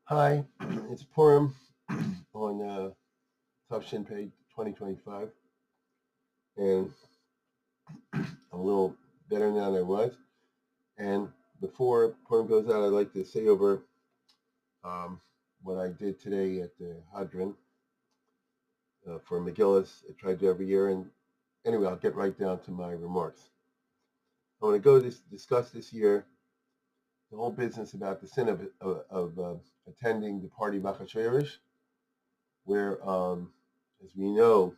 Hi, it's Purim on Tough Page 2025, and I'm a little better now than I was. And before Purim goes out, I'd like to say over um, what I did today at the Hadran for Megillahs. I try to do every year, and anyway, I'll get right down to my remarks. I want to discuss this year the whole business about the sin of attending the party Machashverish, where, as we know,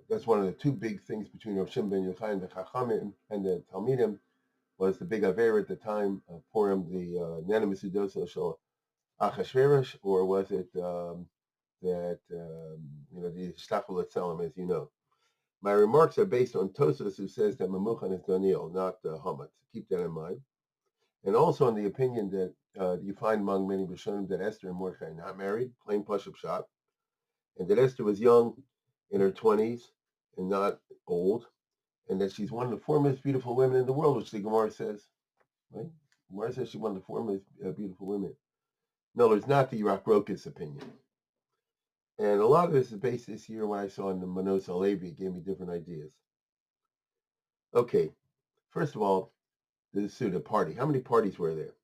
that's one of the two big things between Rav Shimon ben Yochai and the Chachamim and the Talmidim was the big Aver at the time of Purim, the Nana Misudoso Shal Achashverosh, or was it that the Shtachel Tzelem, as you know. My remarks are based on Tosas, who says that Memuchan is Daniel, not Hamat. Keep that in mind. And also on the opinion that you find among many Rishonim that Esther and Mordechai are not married, plain Pashup shot, and that Esther was young in her 20s and not old, and that she's one of the four most beautiful women in the world, which the Gemara says, right? Gemara says she's one of the four most beautiful women. No, it's not the Irak Rokas opinion. And a lot of this is based this year when I saw in the Manos Alevi, it gave me different ideas. Okay, first of all, the Suda party. How many parties were there?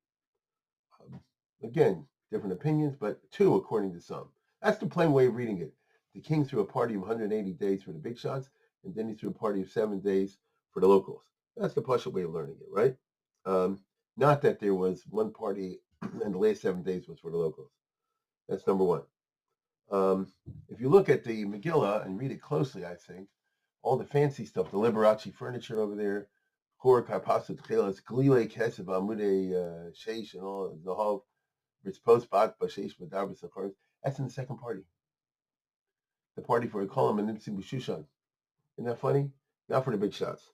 Again, different opinions, but two according to some. That's the plain way of reading it. The king threw a party of 180 days for the big shots, and then he threw a party of 7 days for the locals. That's the partial way of learning it, right? Not that there was one party and the last 7 days was for the locals. That's number one. If you look at the Megillah and read it closely, I think all the fancy stuff, the Liberace furniture over there, Chor Karpasut Chelas, Glile Kesev Amude Sheish, and all the whole Ritzpos Bat Bashesh Badar B'Sachar. That's in the second party. The party for Kolam and Nimtzim B'Shushan. Isn't that funny? Not for the big shots.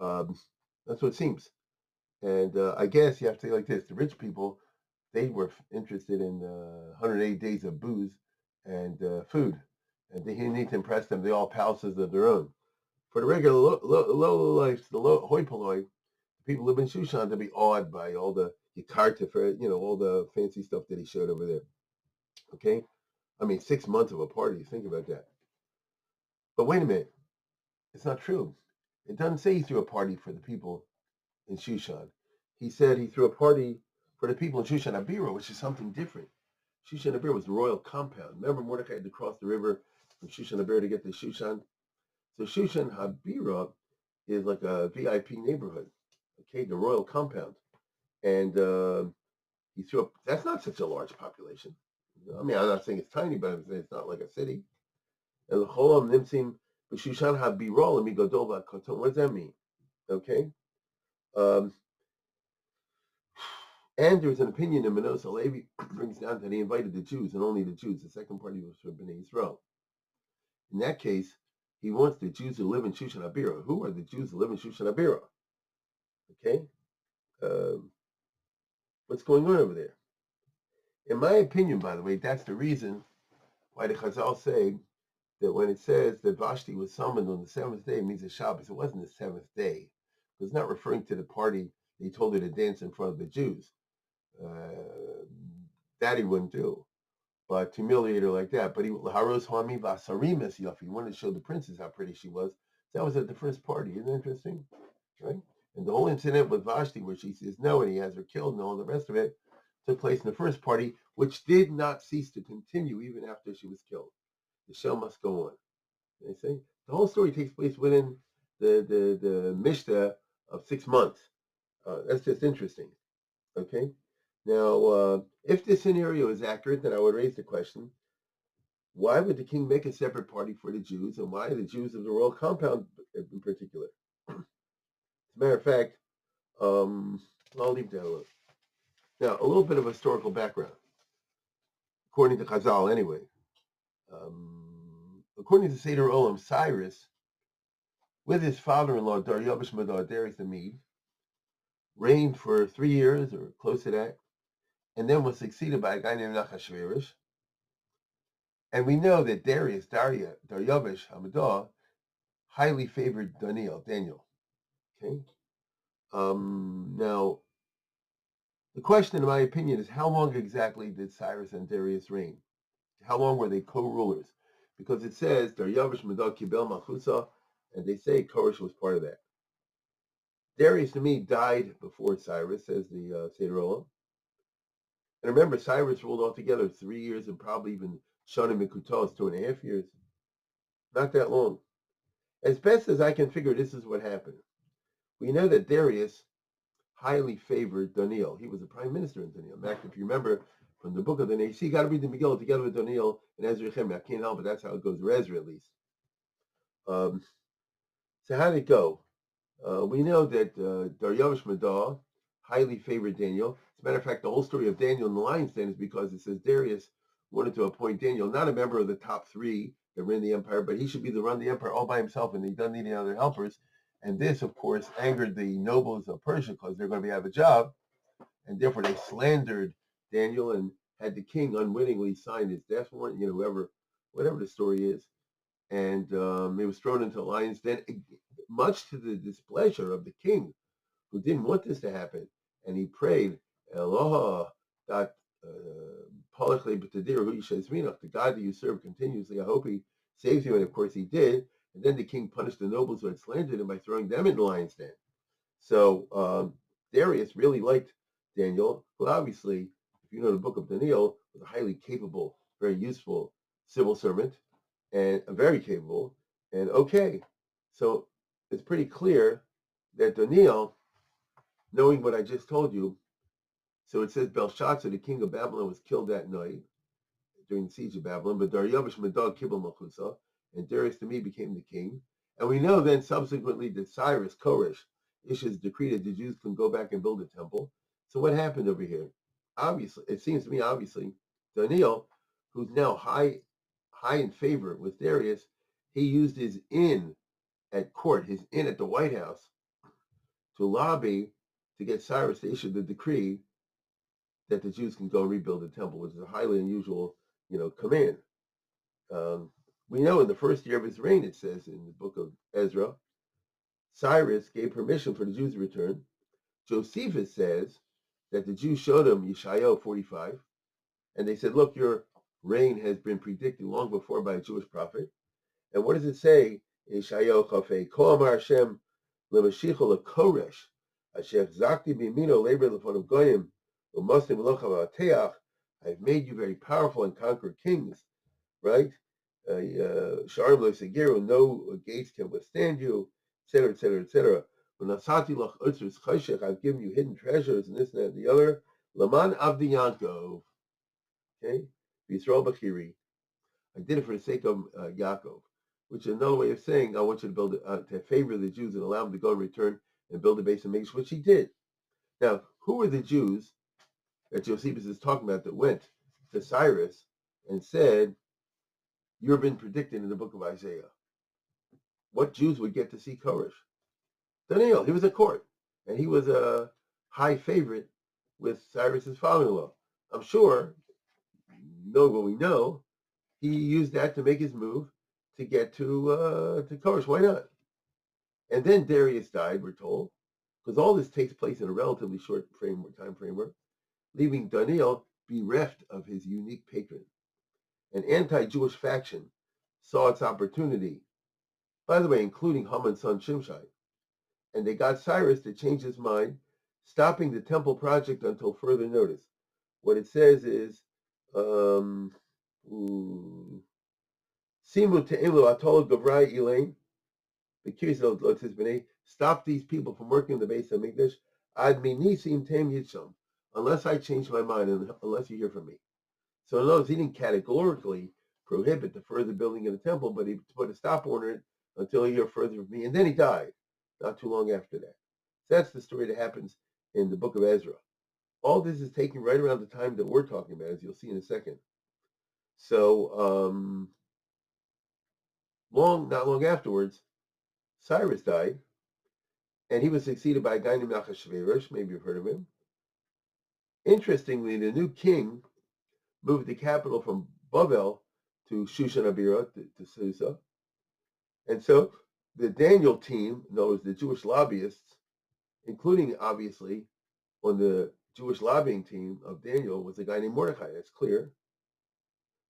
That's what it seems. And I guess you have to say like this: the rich people, they were interested in 180 days of booze and food, and they didn't need to impress them. They all palaces of their own. For the regular low life, the hoi polloi, people live in Shushan to be awed by all the Yakarta, all the fancy stuff that he showed over there. Okay, I mean 6 months of a party. Think about that. But wait a minute, it's not true. It doesn't say he threw a party for the people in Shushan. He said he threw a party for the people in Shushan Abira, which is something different. Shushan Abira was the royal compound. Remember, Mordechai had to cross the river from Shushan Abira to get to Shushan. So Shushan Habira is like a VIP neighborhood. Okay, the royal compound, and he threw up. That's not such a large population. I mean, I'm not saying it's tiny, but I'm saying it's not like a city. And the Cholam Nimsim B'Shushan Habira L'Migodol V'Koton. What does that mean? Okay. And there's an opinion in Manos Alevi brings down that he invited the Jews and only the Jews. The second party was for Bnei Yisrael. In that case, he wants the Jews who live in Shushan Abira. Who are the Jews who live in Shushan Abira? Okay, what's going on over there? In my opinion, by the way, that's the reason why the Chazal say that when it says that Vashti was summoned on the seventh day, it means a Shabbos. It wasn't the seventh day. It's not referring to the party they told her to dance in front of the Jews. That he wouldn't do, but to humiliate her like that. But he Haros Hami Vasarimis Yafi. He wanted to show the princess how pretty she was. That was at the first party. Isn't that interesting? Right? And the whole incident with Vashti, where she says no and he has her killed and all the rest of it, took place in the first party, which did not cease to continue even after she was killed. The show must go on. They say the whole story takes place within the Mishnah of 6 months. That's just interesting. Okay. Now, if this scenario is accurate, then I would raise the question: why would the king make a separate party for the Jews, and why the Jews of the royal compound in particular? As a matter of fact, I'll leave that alone. Now, a little bit of historical background, according to Chazal, anyway. According to Seder Olam, Cyrus, with his father-in-law Daryavish Madar, Darius the Mede, reigned for 3 years or close to that, and then was succeeded by a guy named Achashverosh. And we know that Daryavish Hamadah, highly favored Daniel. Okay. Now, The question, in my opinion, is how long exactly did Cyrus and Darius reign? How long were they co-rulers? Because it says Daryavish Medad Kibel Malchusa, and they say Koresh was part of that. Darius to me died before Cyrus, says the Seder Olam. And remember, Cyrus ruled altogether 3 years and probably even Shanim and Kutos 2.5 years. Not that long. As best as I can figure, this is what happened. We know that Darius highly favored Daniel. He was the prime minister in Daniel. In fact, if you remember from the book of Daniel, you got to read the Megillah together with Daniel and Ezra Nehemiah. I can't help it. That's how it goes, or Ezra at least. So how did it go? We know that Daryavish Madah highly favored Daniel. As a matter of fact, the whole story of Daniel in the lion's den is because it says Darius wanted to appoint Daniel, not a member of the top three that ran the empire, but he should be the run the empire all by himself, and he doesn't need any other helpers. And this, of course, angered the nobles of Persia because they're going to be out of a job, and therefore they slandered Daniel and had the king unwittingly sign his death warrant. Whatever the story is, and he was thrown into the lion's den, much to the displeasure of the king, who didn't want this to happen. And he prayed, Eloha, that the God that you serve continuously, I hope he saves you. And of course he did. And then the king punished the nobles who had slandered him by throwing them in the lion's den. So Darius really liked Daniel, who obviously, if you know the book of Daniel, was a highly capable, very useful civil servant, and very capable. And okay, so it's pretty clear that Daniel, knowing what I just told you, so it says Belshazzar, the king of Babylon, was killed that night during the siege of Babylon, but Daryavish Medad Kibel Malchusa, and Darius to me became the king. And we know then subsequently that Cyrus, Koresh, issues a decree that the Jews can go back and build a temple. So what happened over here? Obviously, it seems to me, Daniel, who's now high in favor with Darius, he used his inn at court, his inn at the White House, to lobby to get Cyrus to issue the decree that the Jews can go rebuild the temple, which is a highly unusual, command. We know in the first year of his reign, it says in the book of Ezra, Cyrus gave permission for the Jews to return. Josephus says that the Jews showed him Yeshayahu 45, and they said, look, your reign has been predicted long before by a Jewish prophet. And what does it say in Yeshayahu Chafei? Ko amar Hashem lemashicho lekoresh, asher zakti b'yamino leber lefonav goyim, u'mostim v'locha v'ateach. I've made you very powerful and conquered kings, right? Sharim lo segiru, no gates can withstand you, etc., etc., etc. V'nasati lach utzros chayshech, I've given you hidden treasures and this and that and the other. Laman avdi Yaakov, okay? Yisrael b'chiri. I did it for the sake of Yaakov, which is another way of saying I want you to build to favor the Jews and allow them to go and return and build a base of Megillah, which he did. Now, who were the Jews that Josephus is talking about that went to Cyrus and said, "You've been predicted in the book of Isaiah"? What Jews would get to see Koresh? Daniel. He was at court, and he was a high favorite with Cyrus's father-in-law. I'm sure, knowing what we know, he used that to make his move to get to Koresh. Why not? And then Darius died, we're told, because all this takes place in a relatively short time framework, leaving Daniel bereft of his unique patron. An anti-Jewish faction saw its opportunity, by the way, including Haman's son Shimshai, and they got Cyrus to change his mind, stopping the temple project until further notice. What it says is, Simu te'elu atol gavrai elaine. Stop these people from working in the base of Mikdash. Unless I change my mind and unless you hear from me. So in other words, he didn't categorically prohibit the further building of the temple, but he put a stop order until he hear further from me. And then he died not too long after that. So that's the story that happens in the book of Ezra. All this is taking right around the time that we're talking about, as you'll see in a second. So not long afterwards, Cyrus died, and he was succeeded by a guy named Achashverosh. Maybe you've heard of him. Interestingly, the new king moved the capital from Bavel to Shushan Abira, to Susa. And so the Daniel team, knows the Jewish lobbyists, including obviously on the Jewish lobbying team of Daniel was a guy named Mordecai. That's clear.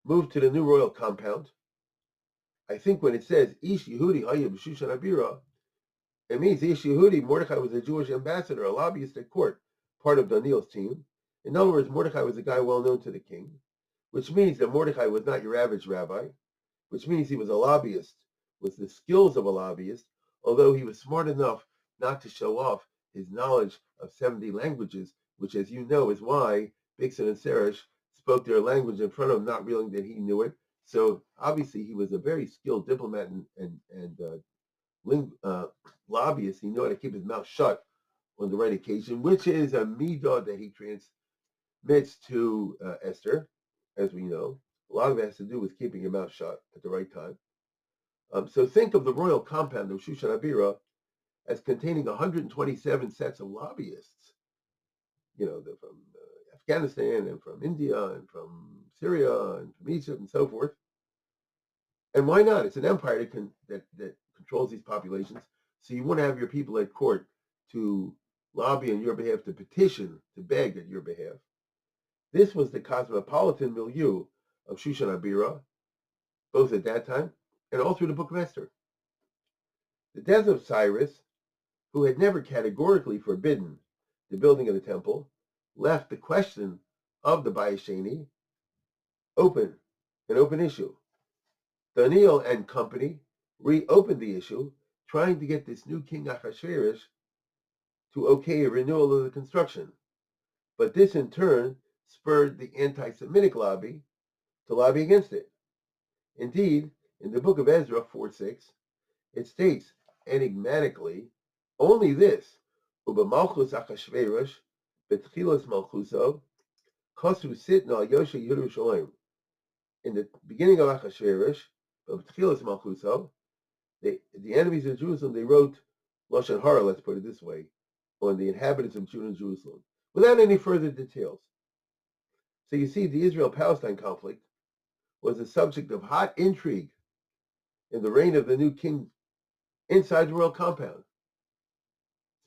Moved to the new royal compound. I think when it says Ish Yehudi Hayib Shushan Abira, it means Ish Yehudi, Mordecai was a Jewish ambassador, a lobbyist at court, part of Daniel's team. In other words, Mordecai was a guy well known to the king, which means that Mordecai was not your average rabbi, which means he was a lobbyist with the skills of a lobbyist, although he was smart enough not to show off his knowledge of 70 languages, which, as you know, is why Bixen and Seresh spoke their language in front of him, not realizing that he knew it. So obviously, he was a very skilled diplomat and lobbyist. He knew how to keep his mouth shut on the right occasion, which is a midah that he transmits to Esther, as we know. A lot of it has to do with keeping your mouth shut at the right time. So think of the royal compound of Shushan Abira as containing 127 sets of lobbyists. You know, they're from Afghanistan and from India and from Syria and from Egypt and so forth. And why not? It's an empire that controls these populations. So you want to have your people at court to lobby on your behalf, to petition, to beg on your behalf. This was the cosmopolitan milieu of Shushan Abira, both at that time and all through the book of Esther. The death of Cyrus, who had never categorically forbidden the building of the temple, left the question of the Bayis Sheni open, an open issue. Daniel and company reopened the issue, trying to get this new king Achashverosh to okay a renewal of the construction. But this in turn spurred the anti-Semitic lobby to lobby against it. Indeed, in the book of Ezra 4:6, it states enigmatically only this: Uba Malchus Achashverosh betchilas Malchuso kosu sitna Yosha Yerushalayim. In the beginning of Achashverosh, betchilas Malchuso, the enemies of Jerusalem, they wrote Lashon Hara, let's put it this way, on the inhabitants of Judah and Jerusalem, without any further details. So you see, the Israel-Palestine conflict was the subject of hot intrigue in the reign of the new king inside the royal compound,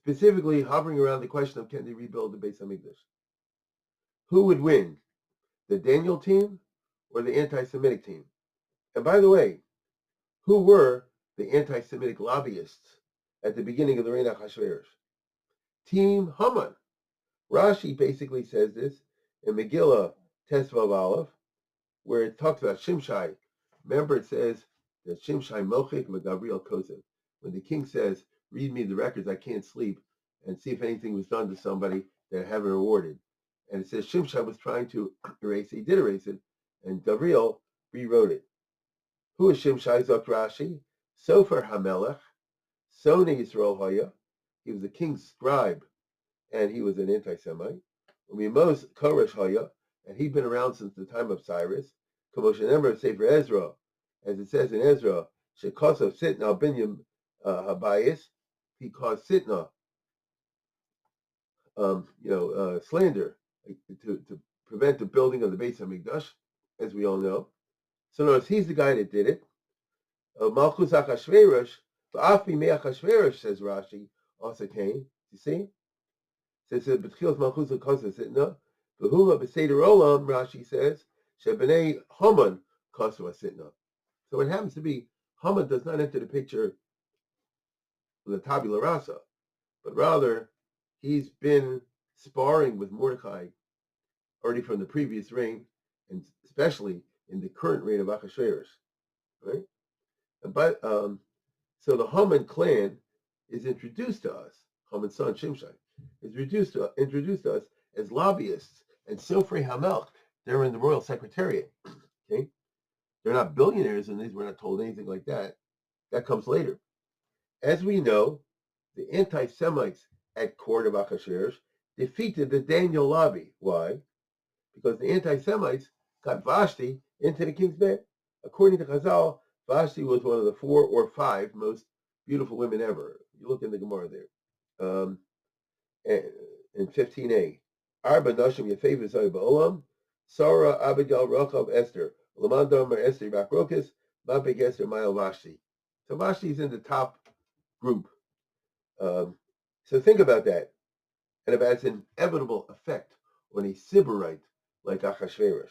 specifically hovering around the question of can they rebuild the Beis Hamikdash. Who would win, the Daniel team or the anti-Semitic team? And by the way, who were the anti-Semitic lobbyists at the beginning of the reign of Achashverosh? Team Haman. Rashi basically says this in Megillah Tesvav Aleph, where it talks about Shimshai. Remember, it says that Shimshai Mochik Gabriel Kosev. When the king says, read me the records, I can't sleep, and see if anything was done to somebody that I haven't rewarded. And it says Shimshai was trying to erase it. He did erase it, and Gabriel rewrote it. Who is Shimshai? Zok Rashi. Sofer Hamelech. Sone Yisrael Haya. He was the king's scribe, and he was an anti-Semite. Umimos Koresh Haya, and he'd been around since the time of Cyrus. Kamosha Ember Sefer Ezra, as it says in Ezra, Shekosov Sitna Binyam Habayis, he caused Sitna, slander to prevent the building of the Beis Hamikdash, as we all know. So notice he's the guy that did it. Malchus Achashverosh, V'afi Me Achashverosh, says Rashi, also came. You see? It says B'tchilas Malchus Kosa Sitna, V'huma B'seder Olam, Rashi says, Shebnei Haman Kosa Sitna. So it happens to be Haman does not enter the picture in the tabula rasa, but rather he's been sparring with Mordecai already from the previous reign, and especially in the current reign of Achashverosh, right? So the Haman clan is introduced to us. Haman's son Shimshai is introduced to us as lobbyists and Sofrei Hamelch. They're in the royal secretariat. Okay, they're not billionaires in these. We're not told anything like that. That comes later. As we know, the anti-Semites at court of Achashverosh defeated the Daniel lobby. Why? Because the anti-Semites got Vashti into the king's bed. According to Chazal, Vashti was one of the 4 or 5 most beautiful women ever. You look in the Gemara there. In 15a, Arba Nashim Yefev Zay Ba'olam, Sarah Abigail Rachav Esther, Lamanda Mer Esther Bakrokas, Mapik Esther Mael Vashti. So Vashti is in the top group. So think about that. and about its inevitable effect on a Sybarite like Achashverosh.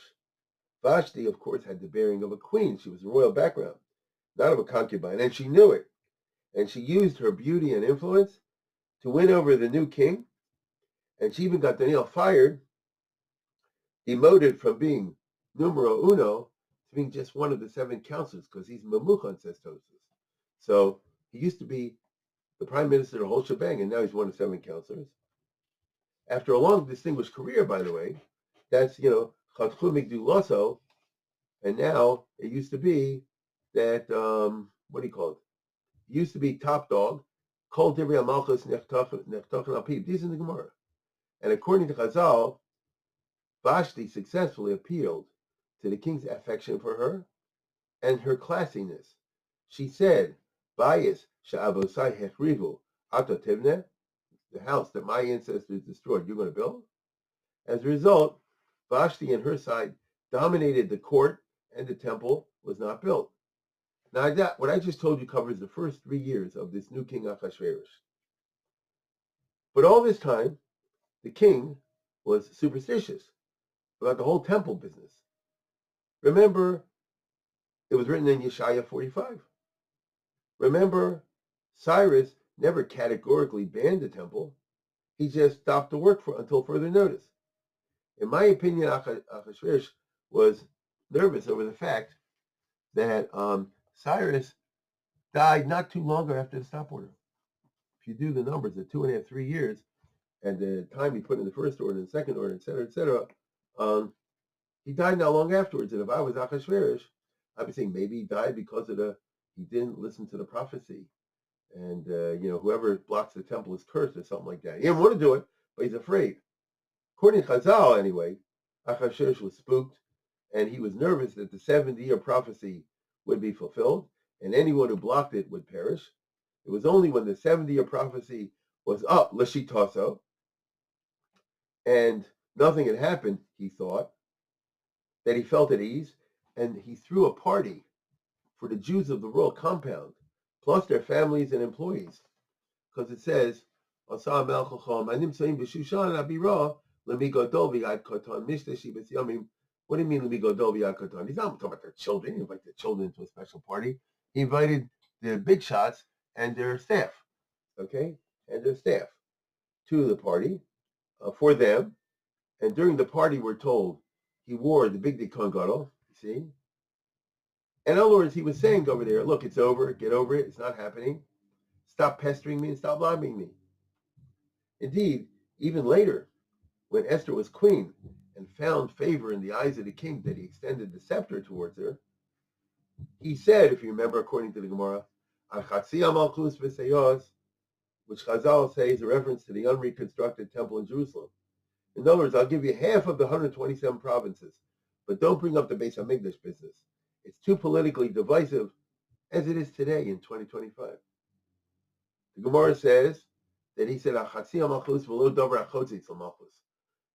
Vashti, of course, had the bearing of a queen. She was a royal background, not of a concubine, and she knew it. And she used her beauty and influence to win over the new king, and she even got Daniel fired, demoted from being numero uno to being just one of the 7 counselors, because he's Mamuchan, says Tosfos. So he used to be the prime minister of the whole shebang, and now he's one of 7 counselors. After a long, distinguished career, by the way, that's, Chatchu Migduloso, and now it used to be that, what do you call it? It used to be top dog, called Divrei Malchus Nechtachin Alpib. These are the Gemara. And according to Chazal, Vashti successfully appealed to the king's affection for her and her classiness. She said, Bayis sha'avosai hechrivu ato tivneh, the house that my ancestors destroyed, you're going to build? As a result, Vashti and her side dominated the court, and the temple was not built. Now, what I just told you covers the first 3 years of this new king Achashverosh. But all this time, the king was superstitious about the whole temple business. Remember, it was written in Yeshaya 45. Remember, Cyrus never categorically banned the temple. He just stopped the work until further notice. In my opinion, Achashverosh was nervous over the fact that Cyrus died not too long after the stop order. If you do the numbers, the 2.5, 3 years, and the time he put in the first order and the second order, etc., he died not long afterwards. And if I was Achashverosh, I'd be saying maybe he died because he didn't listen to the prophecy, and whoever blocks the temple is cursed or something like that. He didn't want to do it, but he's afraid. According to Chazal, anyway, Achashverosh was spooked, and he was nervous that the 70-year prophecy would be fulfilled, and anyone who blocked it would perish. It was only when the 70-year prophecy was up, Lashitaso, and nothing had happened, he thought, that he felt at ease, and he threw a party for the Jews of the royal compound, plus their families and employees, because it says, what do you mean, Lemigodol Koton? He's not talking about their children. He invited their children to a special party. He invited the big shots and their staff, okay, to the party for them. And during the party, we're told he wore the big Dikon Gadol, see? In other words, he was saying over there, look, it's over, get over it, it's not happening. Stop pestering me and stop lobbying me. Indeed, even later, when Esther was queen and found favor in the eyes of the king that he extended the scepter towards her, he said, if you remember, according to the Gemara, which Chazal say is a reference to the unreconstructed temple in Jerusalem. In other words, I'll give you half of the 127 provinces, but don't bring up the Beis Hamikdash business. It's too politically divisive, as it is today in 2025. The Gemara says that he said, so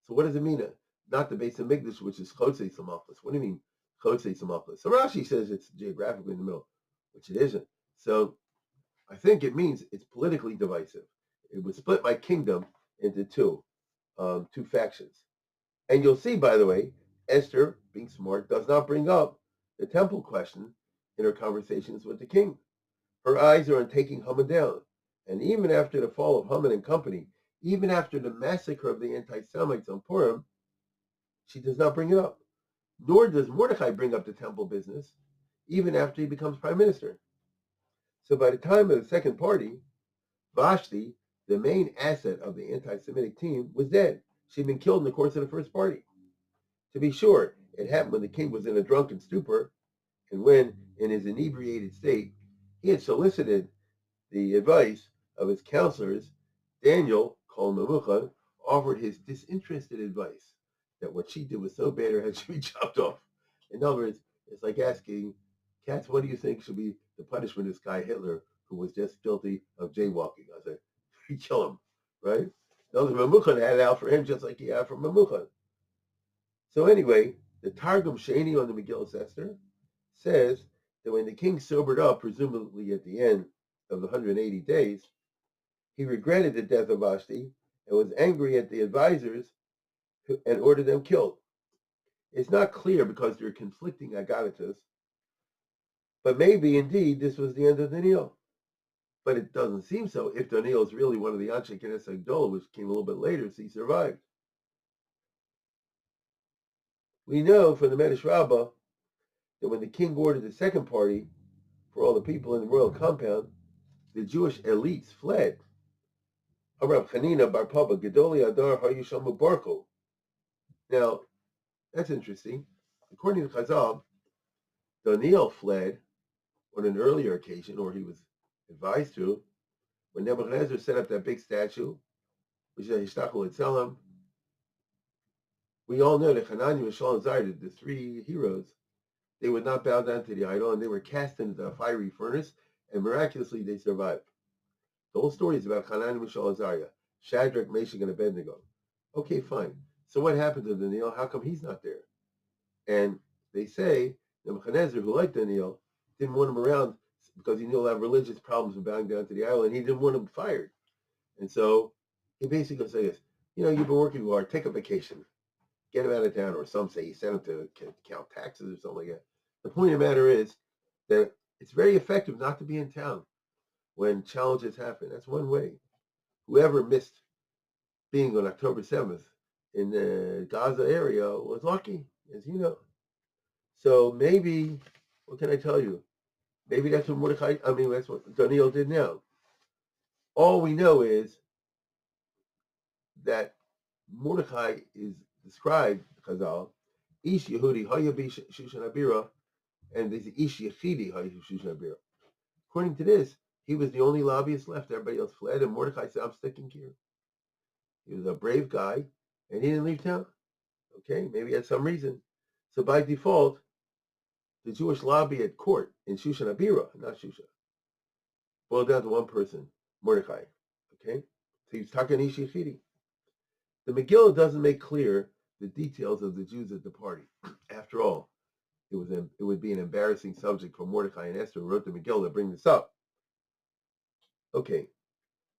what does it mean? Not the Beis Hamikdash, which is Chotzei Samachos. What do you mean, Chotzei Samachos? So Rashi says it's geographically in the middle, which it isn't. So I think it means it's politically divisive. It would split my kingdom into two factions. And you'll see, by the way, Esther, being smart, does not bring up the temple question in her conversations with the king. Her eyes are on taking Haman down. And even after the fall of Haman and company, even after the massacre of the anti-Semites on Purim, she does not bring it up. Nor does Mordechai bring up the temple business, even after he becomes prime minister. So by the time of the second party, Vashti, the main asset of the anti-Semitic team, was dead. She'd been killed in the course of the first party. To be sure, it happened when the king was in a drunken stupor, and when, in his inebriated state, he had solicited the advice of his counselors. Daniel, called Memuchan, offered his disinterested advice that what she did was so bad her head should be chopped off. In other words, it's like asking, Katz, what do you think should be the punishment of this guy Hitler, who was just guilty of jaywalking? I said, you kill him, right? In other words, Memuchan had it out for him just like he had for Memuchan. So anyway, the Targum Sheni on the Megillah Esther says that when the king sobered up, presumably at the end of the 180 days, he regretted the death of Vashti and was angry at the advisors and ordered them killed. It's not clear because there are conflicting agaritas, but maybe indeed this was the end of Daniel. But it doesn't seem so if Daniel is really one of the Anshe Knesset Gdolah, which came a little bit later, so he survived. We know from the Medrash Rabbah that when the king ordered the second party for all the people in the royal compound, the Jewish elites fled. Arab Chanina Bar Papa Gedoli Adar Hayushamu Barko. Now, that's interesting. According to Chazal, Daniel fled on an earlier occasion, or he was advised to, when Nebuchadnezzar set up that big statue, which is Hishtachol Etzelem. We all know that Hanani, Mishael, and Zayd, the three heroes, they would not bow down to the idol, and they were cast into the fiery furnace, and miraculously they survived. The whole story is about Hanani, Mishael, and Azariah, Shadrach, Meshach, and Abednego. Okay, fine. So what happened to Daniel? How come he's not there? And they say Nebuchadnezzar, who liked Daniel, didn't want him around because he knew he'll have religious problems with bowing down to the idol, and he didn't want him fired. And so he basically says, you've been working hard, take a vacation, get him out of town, or some say he sent him to count taxes or something like that. The point of the matter is that it's very effective not to be in town when challenges happen. That's one way. Whoever missed being on October 7th in the Gaza area was lucky, as you know. So maybe, what can I tell you? Maybe that's what that's what Daniel did now. All we know is that Mordechai is described, Chazal, Ish Yehudi Hayabi Shushan Abira, and there's Ish Yechidi Hayabi Shushan Abira. According to this, he was the only lobbyist left. Everybody else fled, and Mordechai said, I'm sticking here. He was a brave guy, and he didn't leave town. Okay, maybe he had some reason. So by default, the Jewish lobby at court in Shushan Abira, not Shushan, boiled down to one person, Mordechai. Okay, so he was talking Ish Yechidi. The Megillah doesn't make clear the details of the Jews at the party. After all, it would be an embarrassing subject for Mordecai and Esther, who wrote the Megillah, to bring this up. Okay,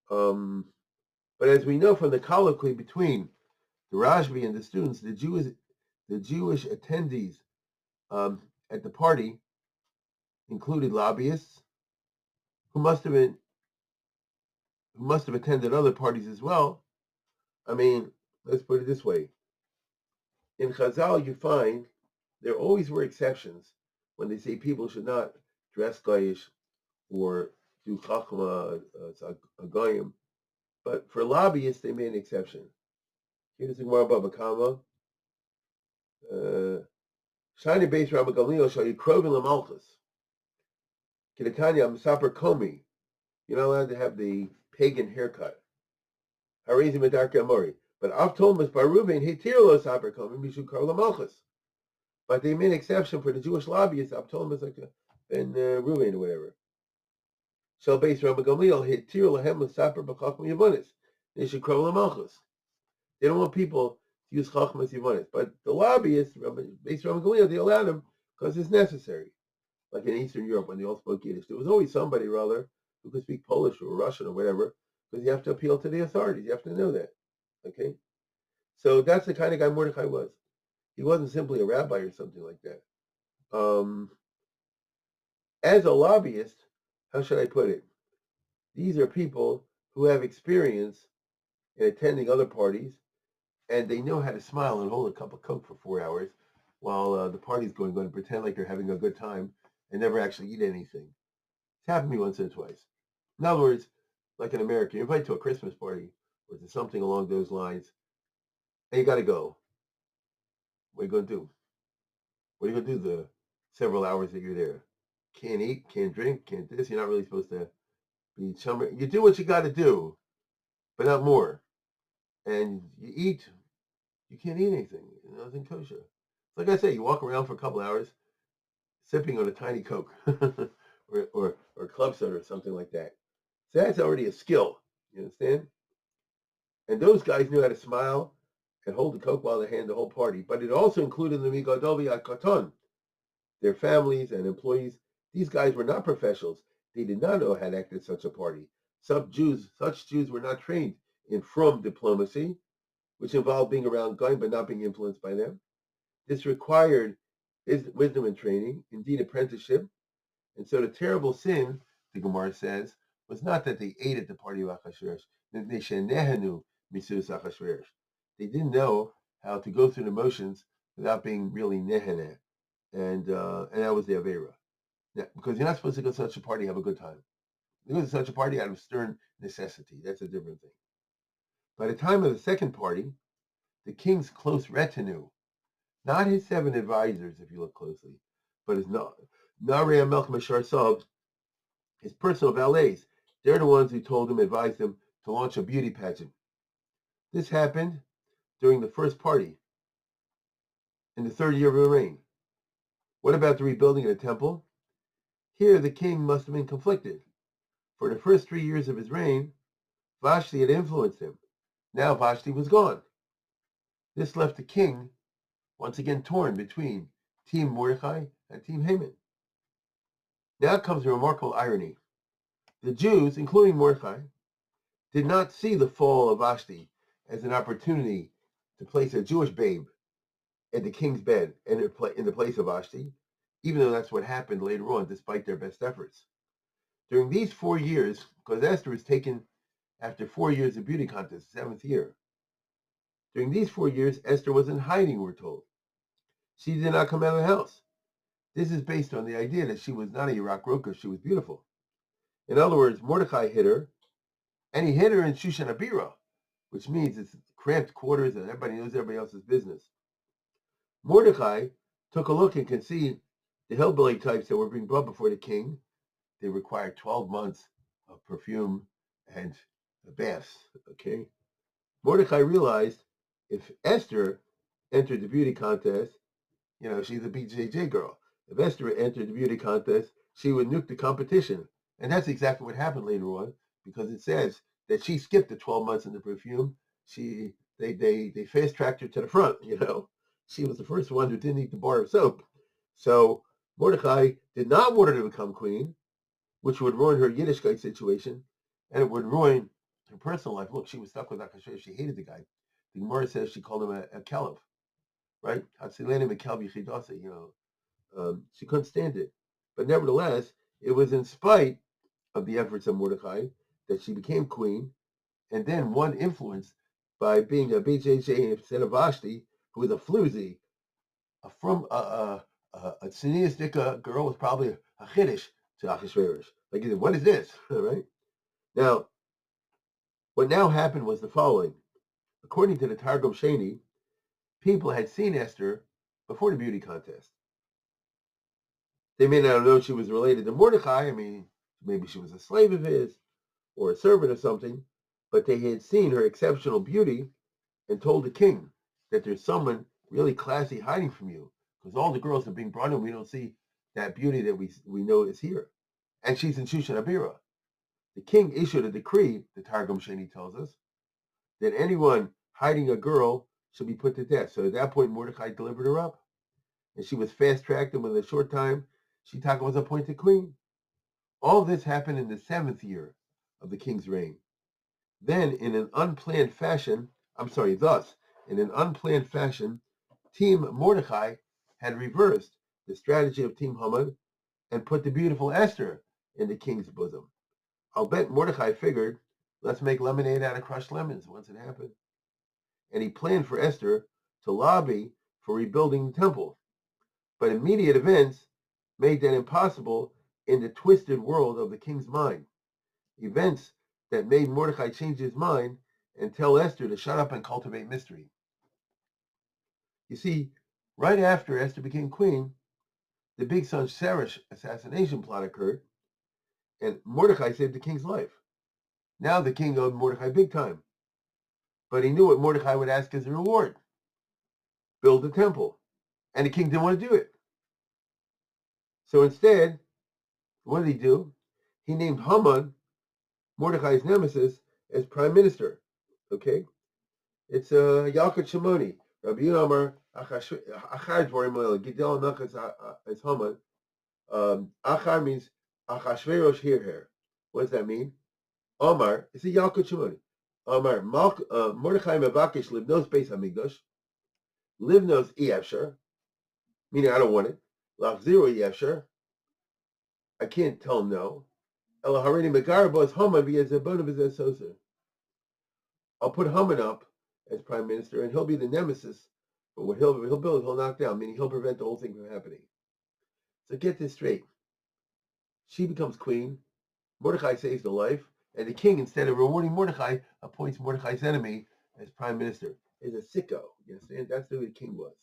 but as we know from the colloquy between the Rashbi and the students, the Jewish attendees at the party included lobbyists who must have attended other parties as well. I mean, let's put it this way. In Chazal, you find there always were exceptions when they say people should not dress goyish or do chachma goyim, but for lobbyists they made an exception. Here's the Gemara Baba Kama. Shiny base Rabbi Gamliel shall yikrovin lamalchus. Kidatanya Misaper Komi. You're not allowed to have the pagan haircut. Harizi Medarka Amori. But Avtolmas Baruvain Hitirlo Saper Komi Mishu Kar lamalchus. But they made an exception for the Jewish lobbyists. Avtolmas like Ben Ruvain or whatever. So base Rabbi Gamliel Hitir lahem Misaper B'chachma Yavonis. They should call lamalchus. They don't want people to use chachmas Yavonis. But the lobbyists, base Rabbi Gamliel, they allow them because it's necessary. Like in Eastern Europe, when they all spoke Yiddish, there was always somebody or other who could speak Polish or Russian or whatever, because you have to appeal to the authorities. You have to know that. Okay? So that's the kind of guy Mordechai was. He wasn't simply a rabbi or something like that. As a lobbyist, how should I put it? These are people who have experience in attending other parties, and they know how to smile and hold a cup of Coke for 4 hours while the party's going on and pretend like they're having a good time and never actually eat anything. It's happened to me once or twice. In other words, like in America, you're invited to a Christmas party or to something along those lines, and you got to go. What are you going to do? What are you going to do the several hours that you're there? Can't eat, can't drink, can't this. You're not really supposed to be chummer. You do what you got to do, but not more. And you eat, you can't eat anything. Nothing kosher. Like I say, you walk around for a couple hours, sipping on a tiny Coke or club soda or something like that. So that's already a skill. You understand? And those guys knew how to smile and hold the Coke while they hand the whole party. But it also included the Migadovi Akaton, their families and employees. These guys were not professionals. They did not know how to act at such a party. Such Jews were not trained in from diplomacy, which involved being around going but not being influenced by them. This required wisdom and training, indeed apprenticeship. And so the terrible sin, the Gemara says, was not that they ate at the party of Achashverosh. They didn't know how to go through the motions without being really neheneh. And that was the Avera. Now, because you're not supposed to go to such a party and have a good time. You go to such a party out of stern necessity. That's a different thing. By the time of the second party, the king's close retinue, not his 7 advisors, if you look closely, but his Nari Melch Mashar, his personal valets, they're the ones who told him, advised him to launch a beauty pageant. This happened during the first party in the 3rd year of her reign. What about the rebuilding of the temple? Here the king must have been conflicted. For the first 3 years of his reign, Vashti had influenced him. Now Vashti was gone. This left the king once again torn between Team Mordechai and Team Haman. Now comes a remarkable irony. The Jews, including Mordechai, did not see the fall of Vashti as an opportunity to place a Jewish babe at the king's bed in the place of Vashti, even though that's what happened later on, despite their best efforts. During these 4 years, because Esther was taken after 4 years of beauty contest, 7th year. During these 4 years, Esther was in hiding, we're told. She did not come out of the house. This is based on the idea that she was not a Iraq Roka, she was beautiful. In other words, Mordechai hid her, and he hid her in Shushan Abira, which means it's cramped quarters and everybody knows everybody else's business. Mordechai took a look and can see the hillbilly types that were being brought before the king. They required 12 months of perfume and baths, okay? Mordechai realized if Esther entered the beauty contest, she's a BJJ girl. If Esther entered the beauty contest, she would nuke the competition. And that's exactly what happened later on, because it says that she skipped the 12 months in the perfume. They fast-tracked her to the front, She was the first one who didn't eat the bar of soap. So Mordechai did not want her to become queen, which would ruin her Yiddishkeit situation, and it would ruin her personal life. Look, she was stuck with Achashverosh. She hated the guy. The Gemara says she called him a kelev, right? She couldn't stand it. But nevertheless, it was in spite of the efforts of Mordechai that she became queen, and then one influenced by being a BJJ instead of Vashti, who was a floozy, a tzniusdik girl was probably a chiddush to Achashverosh. Like, what is this? Right? Now, what now happened was the following. According to the Targum Sheni, people had seen Esther before the beauty contest. They may not have known she was related to Mordechai. I mean, maybe she was a slave of his or a servant or something, but they had seen her exceptional beauty and told the king that there's someone really classy hiding from you, because all the girls are being brought in. We don't see that beauty that we know is here. And she's in Shushan Abira. The king issued a decree, the Targum Sheni tells us, that anyone hiding a girl should be put to death. So at that point, Mordechai delivered her up, and she was fast-tracked, and within a short time, Shitaka was appointed queen. All this happened in the 7th year of the king's reign. Then, in an unplanned fashion, Team Mordechai had reversed the strategy of Team Haman and put the beautiful Esther in the king's bosom. I'll bet Mordechai figured, let's make lemonade out of crushed lemons once it happened. And he planned for Esther to lobby for rebuilding the temple. But immediate events made that impossible in the twisted world of the king's mind. Events that made Mordechai change his mind and tell Esther to shut up and cultivate mystery. You see, right after Esther became queen, the big son Seresh assassination plot occurred, and Mordechai saved the king's life. Now the king owed Mordechai big time. But he knew what Mordechai would ask as a reward. Build a temple. And the king didn't want to do it. So instead, what did he do? He named Haman, Mordechai's nemesis, as prime minister. Okay? It's Yalkut Shimoni. Rabbi Yomar, Achar Dvorim Gidel Melchus as Haman. Achar means Achashverosh here. What does that mean? Omar, it's a Yalkut Shimoni. Amar Mordechai Mevakesh Livnos Beis Hamikdash. Livnos Efsher, meaning I don't want it. Lachziru Efsher, I can't tell him no. Ela Harini Megarabos Haman v'Yezebona v'Zesoser. I'll put Haman up as prime minister, and he'll be the nemesis. But what he'll build, he'll knock down, meaning he'll prevent the whole thing from happening. So get this straight. She becomes queen. Mordecai saves the life, and the king, instead of rewarding Mordecai, appoints Mordecai's enemy as prime minister. Is a sicko. You understand? That's who the king was.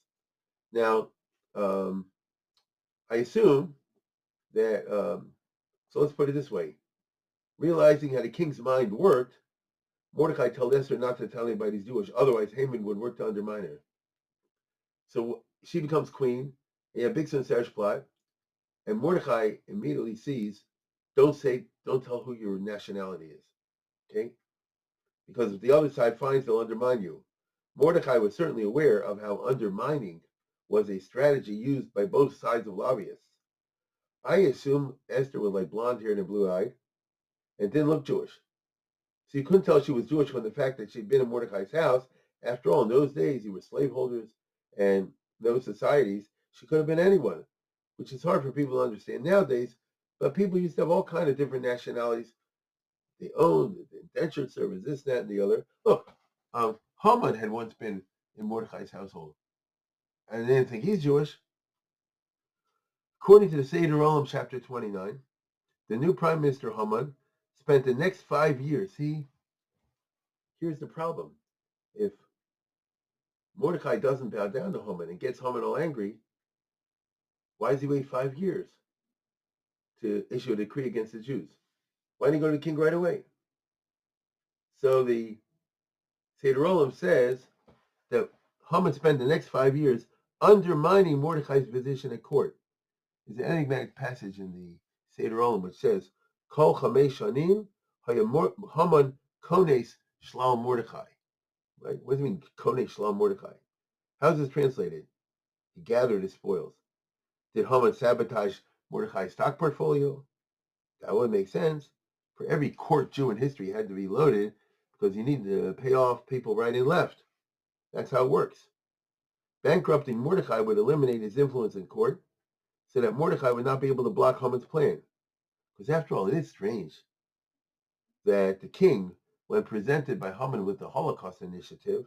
Now, I assume that. So let's put it this way: realizing how the king's mind worked, Mordecai told Esther not to tell anybody he's Jewish. Otherwise, Haman would work to undermine her. So she becomes queen. They have big Sar's plot, and Mordecai immediately sees, don't tell who your nationality is, okay? Because if the other side finds, they'll undermine you. Mordecai was certainly aware of how undermining was a strategy used by both sides of lobbyists. I assume Esther was like blonde-haired and blue-eyed, and didn't look Jewish. So you couldn't tell she was Jewish from the fact that she'd been in Mordecai's house. After all, in those days, you were slaveholders, and those societies, she could have been anyone, which is hard for people to understand nowadays. But people used to have all kinds of different nationalities. They owned, the indentured servants, this, that, and the other. Look, Haman had once been in Mordecai's household, and they didn't think he's Jewish. According to the Seder Olam, chapter 29, the new prime minister Haman spent the next 5 years. Here's the problem. If Mordecai doesn't bow down to Haman and gets Haman all angry, why does he wait 5 years to issue a decree against the Jews? Why didn't he go to the king right away? So the Seder Olam says that Haman spent the next 5 years undermining Mordecai's position at court. There's an enigmatic passage in the Seder Olam which says, Kol Chamei Shanim Haman Kones Shalom Mordecai. Right? What does it mean, Kones Shalom Mordecai? How's this translated? He gathered his spoils. Did Haman sabotage Mordecai's stock portfolio? That would make sense. For every court Jew in history had to be loaded because you need to pay off people right and left. That's how it works. Bankrupting Mordecai would eliminate his influence in court so that Mordecai would not be able to block Haman's plan. Because after all, it is strange that the king, when presented by Haman with the Holocaust initiative,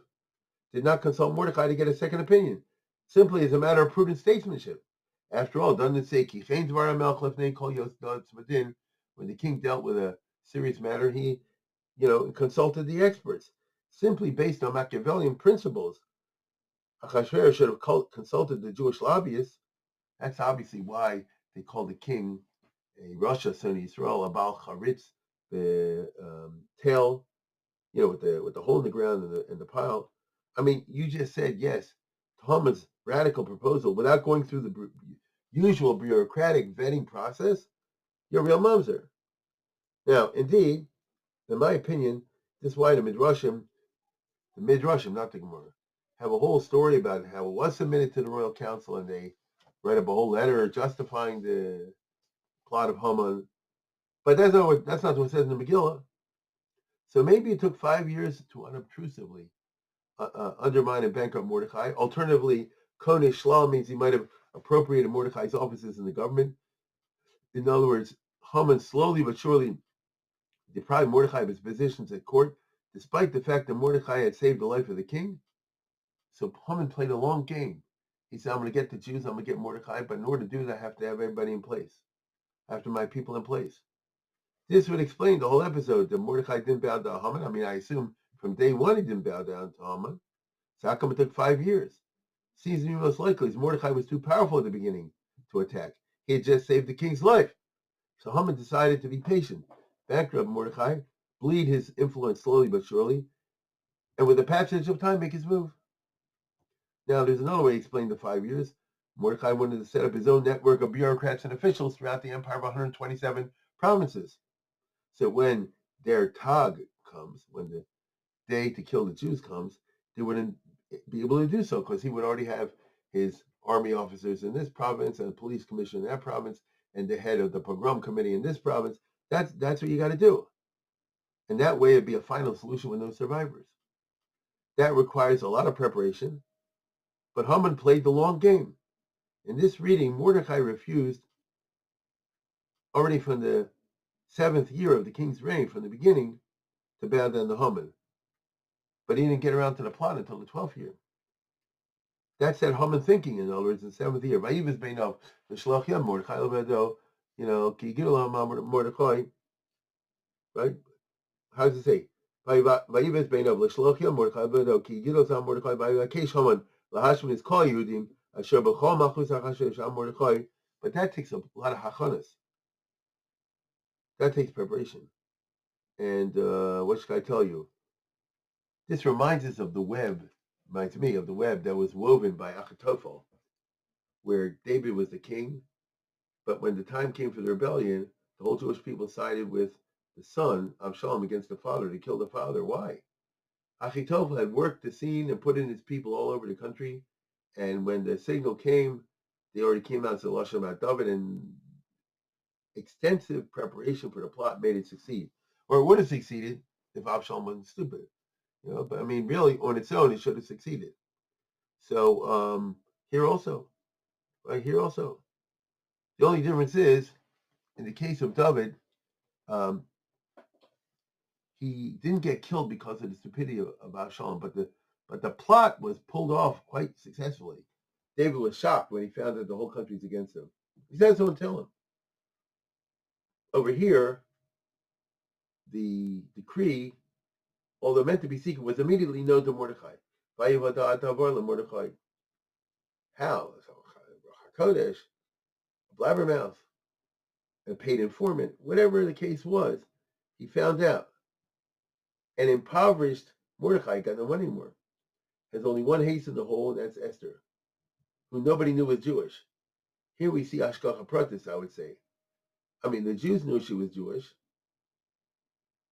did not consult Mordecai to get a second opinion, simply as a matter of prudent statesmanship. After all, doesn't it say, when the king dealt with a serious matter, he, consulted the experts, simply based on Machiavellian principles. Achashverosh should have consulted the Jewish lobbyists. That's obviously why they called the king a Rosh Hashanah Yisrael, a Baal Charitz, the tail, with the hole in the ground and the pile. I mean, you just said yes to Haman's radical proposal without going through the usual bureaucratic vetting process. You're a real mamzer. Now, indeed, in my opinion, this is why the Midrashim, not the Gemara, have a whole story about how it was submitted to the royal council, and they write up a whole letter justifying the plot of Haman. But that's not what it says in the Megillah. So maybe it took 5 years to unobtrusively undermine and bankrupt Mordecai. Alternatively, Konei Shalom means he might have appropriated Mordecai's offices in the government. In other words, Haman slowly but surely deprived Mordecai of his positions at court, despite the fact that Mordecai had saved the life of the king. So Haman played a long game. He said, I'm going to get the Jews, I'm going to get Mordecai, but in order to do that, I have to have everybody in place. I have to have my people in place. This would explain the whole episode that Mordecai didn't bow down to Haman. I mean, I assume from day one he didn't bow down to Haman. So how come it took 5 years? Seems to me most likely is Mordecai was too powerful at the beginning to attack. He had just saved the king's life. So Haman decided to be patient, bankrupt Mordecai, bleed his influence slowly but surely, and with the passage of time, make his move. Now, there's another way to explain the 5 years. Mordecai wanted to set up his own network of bureaucrats and officials throughout the empire of 127 provinces. So when their Tag comes, when the day to kill the Jews comes, they wouldn't be able to do so because he would already have his army officers in this province and a police commission in that province and the head of the pogrom committee in this province. That's what you got to do. And that way it'd be a final solution with no survivors. That requires a lot of preparation, but Haman played the long game. In this reading, Mordecai refused already from the 7th year of the king's reign, from the beginning, to bow down to Haman. But he didn't get around to the plot until the 12th year. That's that Haman thinking, in other words, in the 7th year. Vayivas Beinov, V'shlach Yam Mordechai Levedo, Ki Gidol Mordechai, right? How does it say? Vayivas Beinov, V'shlach Yam Mordechai Levedo, Ki Gidol Mordechai, Vayivakesh Haman, Lahashmin is Kol Yehudim, Asher B'chol Malchus HaChashem Sham Mordechai. But that takes a lot of hachanas. That takes preparation. And what should I tell you? This reminds us of the web, reminds me of the web that was woven by Achitophel, where David was the king, but when the time came for the rebellion, the whole Jewish people sided with the son, Absalom, against the father to kill the father. Why? Achitophel had worked the scene and put in his people all over the country, and when the signal came, they already came out to Lashon about David, and extensive preparation for the plot made it succeed. Or it would have succeeded if Absalom wasn't stupid. But I mean, really, on its own, it should have succeeded. So here also, right here also, the only difference is, in the case of David, he didn't get killed because of the stupidity of Absalom, but the plot was pulled off quite successfully. David was shocked when he found that the whole country's against him. He said, "Someone tell him." Over here, the decree, although meant to be secret, was immediately known to Mordecai. Mordecai. How? Kodesh, a blabbermouth, a paid informant, whatever the case was, he found out. An impoverished Mordecai got no money more. Has only one haste in the hole, and that's Esther, who nobody knew was Jewish. Here we see Ashkacha Pratis, I would say. I mean, the Jews knew she was Jewish,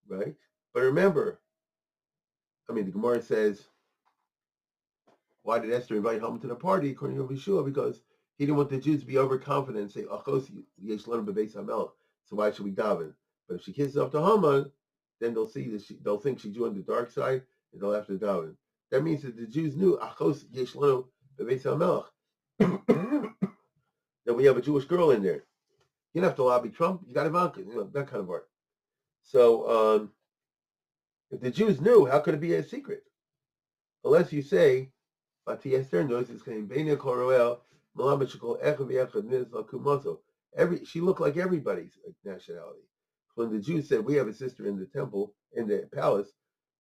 right? But remember, I mean, the Gemara says, why did Esther invite Haman to the party, according to Yeshua? Because he didn't want the Jews to be overconfident and say, Achos yesh lanu bebeis hamelech, so why should we daven? But if she kisses up to Haman, then they'll see that they'll think she joined the dark side, and they'll have to daven. That means that the Jews knew Achos yesh lanu bebeis hamelech, that we have a Jewish girl in there. You don't have to lobby Trump. You got Ivanka, that kind of art. So if the Jews knew, how could it be a secret? Unless you say, Esther knows it's claim Benia Koroel, she looked like everybody's nationality. When the Jews said, we have a sister in the temple, in the palace,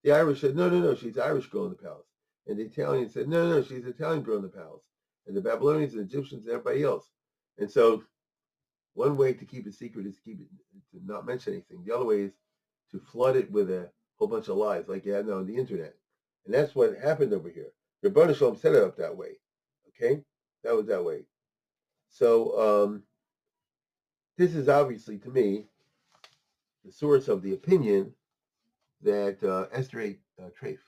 the Irish said, no, she's an Irish girl in the palace. And the Italians said, no, she's an Italian girl in the palace. And the Babylonians and Egyptians and everybody else. And so one way to keep it secret is to not mention anything. The other way is to flood it with a whole bunch of lies like you have now on the internet. And that's what happened over here. Rebbeinu Shalom set it up that way. Okay? That was that way. So this is obviously, to me, the source of the opinion that Esther ate treif,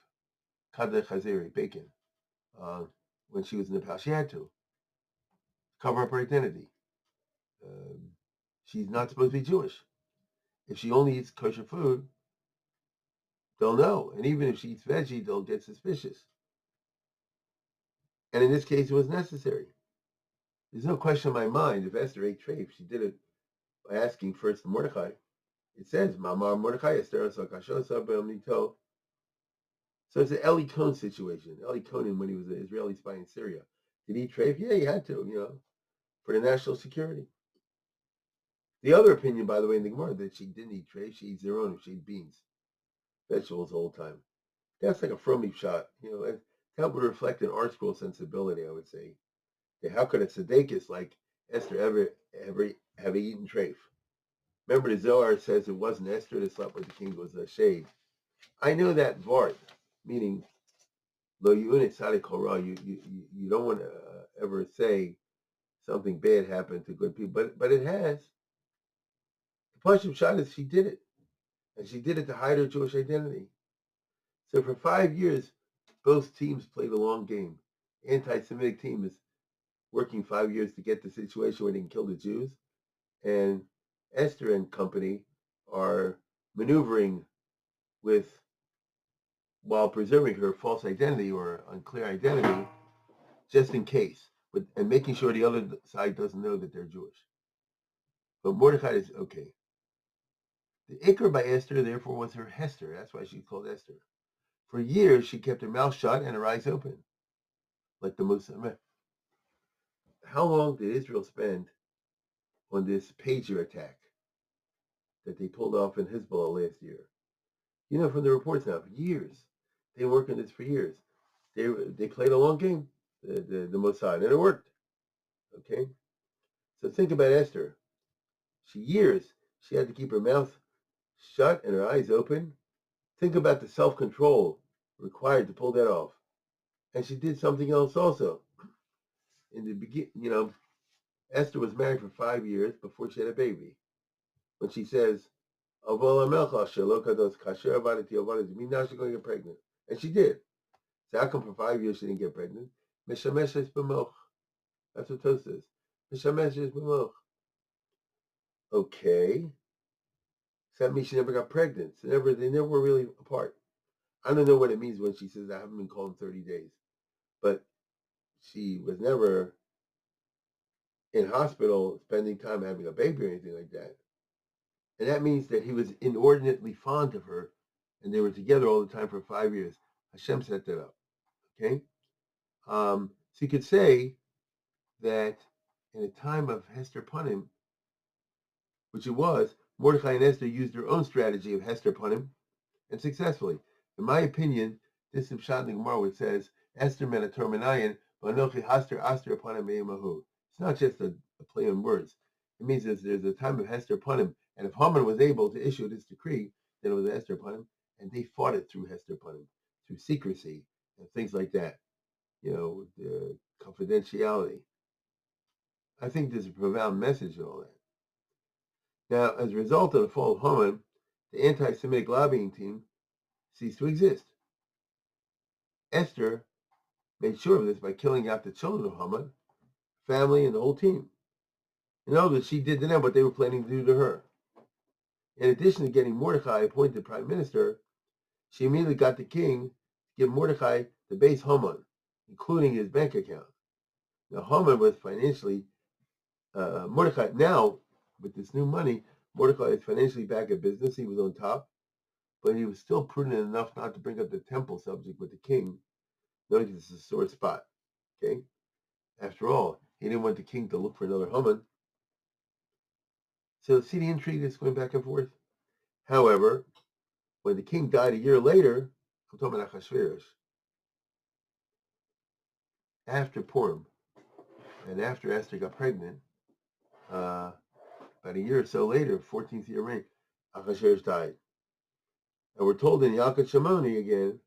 kadeh chazeri, bacon, when she was in the palace. She had to cover up her identity. She's not supposed to be Jewish. If she only eats kosher food, they'll know. And even if she eats veggie, they'll get suspicious. And in this case, it was necessary. There's no question in my mind if Esther ate treif, she did it by asking first to Mordecai. It says, Mamar Mordecai, Esther, so it's an Eli Cohn situation. Eli Cohen, when he was an Israeli spy in Syria, did he eat treif? Yeah, he had to, for the national security. The other opinion, by the way, in the Gemara, that she didn't eat treif, she eats zeronu, she ate beans, vegetables the whole time. That's like a frummy shot, that would reflect an art school sensibility, I would say. How could a tzedekis like Esther ever have eaten treif? Remember, the Zohar says it wasn't Esther that slept with the king, it was a shade. I know that Vart, meaning lo yunit tzaddik hora, you don't want to ever say something bad happened to good people, but it has. The Pashim shot is she did it, and she did it to hide her Jewish identity. So for 5 years, both teams played a long game. Anti-Semitic team is working 5 years to get the situation where they can kill the Jews, and Esther and company are maneuvering with while preserving her false identity or unclear identity, just in case, and making sure the other side doesn't know that they're Jewish. But Mordecai is okay. The Iker by Esther, therefore, was her Hester. That's why she's called Esther. For years, she kept her mouth shut and her eyes open, like the Musa. How long did Israel spend on this pager attack that they pulled off in Hezbollah last year? You know, from the reports now, years. They were working this for years. They played a long game, the Mossad, and it worked. Okay, so think about Esther. She had to keep her mouth shut and her eyes open. Think about the self-control required to pull that off. And she did something else also. In the beginning, Esther was married for 5 years before she had a baby. When she says, now she's going to get pregnant. And she did. So how come for 5 years she didn't get pregnant? Meshameshes b'moch. That's what Toast says. Meshameshes b'moch. Okay. So that means she never got pregnant. So they never were really apart. I don't know what it means when she says I haven't been called in 30 days. But she was never in hospital spending time having a baby or anything like that. And that means that he was inordinately fond of her and they were together all the time for 5 years. Hashem set that up. Okay? So you could say that in a time of Hester Punim, which it was, Mordecai and Esther used their own strategy of Hester Punim, and successfully. In my opinion, this is Pshat in the Gemara, which says, Esther Menator Menayan, Vanochi Haster Aster Punim Eimahu. It's not just a play on words. It means there's a time of Hester Punim, and if Haman was able to issue this decree, then it was Hester Punim, and they fought it through Hester Punim, through secrecy and things like that. The confidentiality. I think there's a profound message in all that. Now, as a result of the fall of Haman, the anti-Semitic lobbying team ceased to exist. Esther made sure of this by killing out the children of Haman, family, and the whole team. In other words, she did to them what they were planning to do to her. In addition to getting Mordecai appointed prime minister, she immediately got the king to give Mordecai the base Haman, including his bank account. Now, Haman was financially, Mordecai, now, with this new money, Mordecai is financially back at business. He was on top, but he was still prudent enough not to bring up the temple subject with the king, knowing this is a sore spot. Okay? After all, he didn't want the king to look for another Haman. So see the intrigue that's going back and forth? However, when the king died a year later, I'm talking about Achashverosh, after Purim, and after Esther got pregnant, about a year or so later, 14th year reign, Achashverosh died. And we're told in Yalkut Shimoni again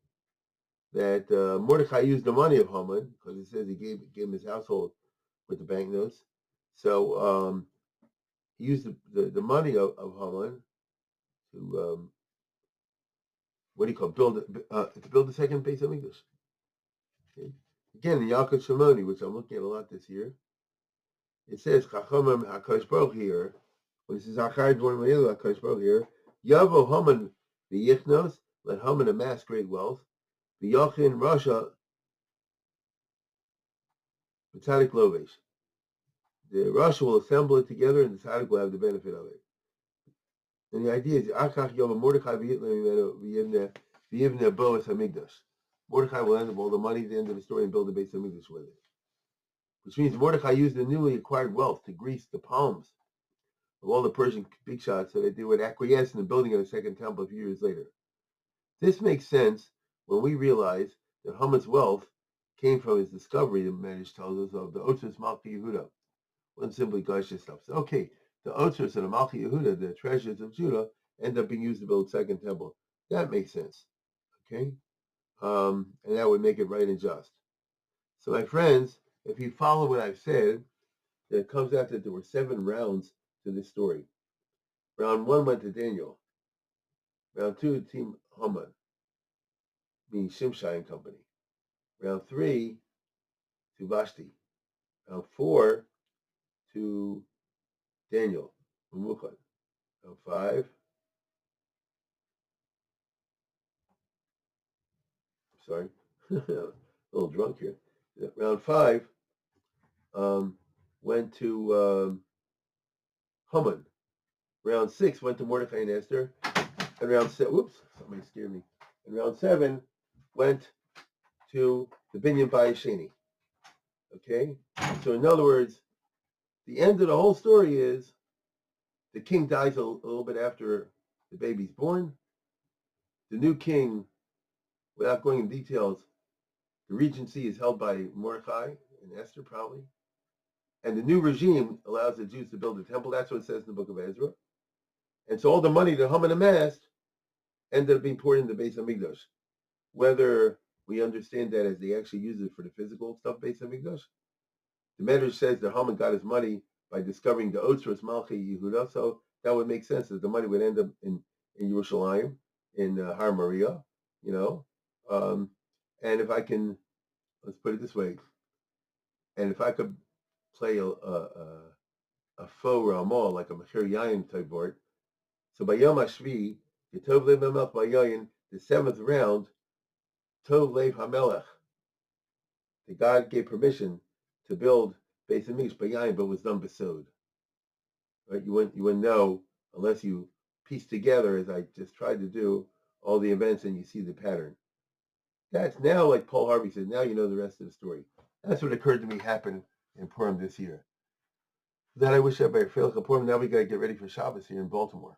that Mordecai used the money of Haman, because it says he gave him his household with the banknotes. So he used the money of Haman to build the second base of English. Okay. Again, in Yalkut Shimoni, which I'm looking at a lot this year, it says Chachamim HaKadosh Baruch here. When it says Hachar Dvorim Ha'elu HaKadosh Baruch here, Yavo Haman v'yichnos, let Haman amass great wealth, v'yachin Rasha v'tzadik lovesh. The Rasha will assemble it together, and the tzaddik will have the benefit of it. And the idea is Achach Yom Mordechai v'yivne Boas Hamikdash. Mordecai will end up all the money at the end of the story and build a base of Hamikdash with it. Which means Mordecai used the newly acquired wealth to grease the palms of all the Persian big shots so that they would acquiesce in the building of a second temple a few years later. This makes sense when we realize that Haman's wealth came from his discovery, the Medrash tells us, of the Otzros Malchi Yehuda. It wasn't simply Gaisha stuff. So, okay, the Otzros and the Malchi Yehuda, the treasures of Judah, end up being used to build a second temple. That makes sense. Okay? And that would make it right and just. So, my friends, if you follow what I've said, it comes out that there were 7 rounds to this story. Round 1 went to Daniel. Round 2 to Team Haman, meaning Shimshai and company. Round 3 to Vashti. Round 4 to Daniel, Round 5 sorry, a little drunk here. Round 5 went to Haman. Round 6 went to Mordecai and Esther. And round 7, whoops, somebody scared me. And round 7 went to the Binyan Bayesheni. Okay? So in other words, the end of the whole story is the king dies a little bit after the baby's born. The new king, without going into details, the regency is held by Mordecai and Esther probably. And the new regime allows the Jews to build a temple. That's what it says in the book of Ezra. And so all the money that Haman amassed ended up being poured into the Beis Hamikdash. Whether we understand that as they actually use it for the physical stuff, Beis Hamikdash, the Medrash says that Haman got his money by discovering the Otzros Malchi Yehuda, so that would make sense that the money would end up in Yerushalayim, in Har Maria, you know. And if I can, let's put it this way, and if I could play a faux Ramah, like a Mechir Yayin type board, so by Yom HaShvi, the Tov Lev HaMelech Bayayin, the 7th round, Tov Lev HaMelech, the God gave permission to build Beis Hamikdash Bayayin, but was done besod. Right? You wouldn't know unless you piece together, as I just tried to do, all the events and you see the pattern. That's now, like Paul Harvey said, now you know the rest of the story. That's what occurred to me happened in Purim this year. That I wish everybody feel like a Purim. Now we got to get ready for Shabbos here in Baltimore.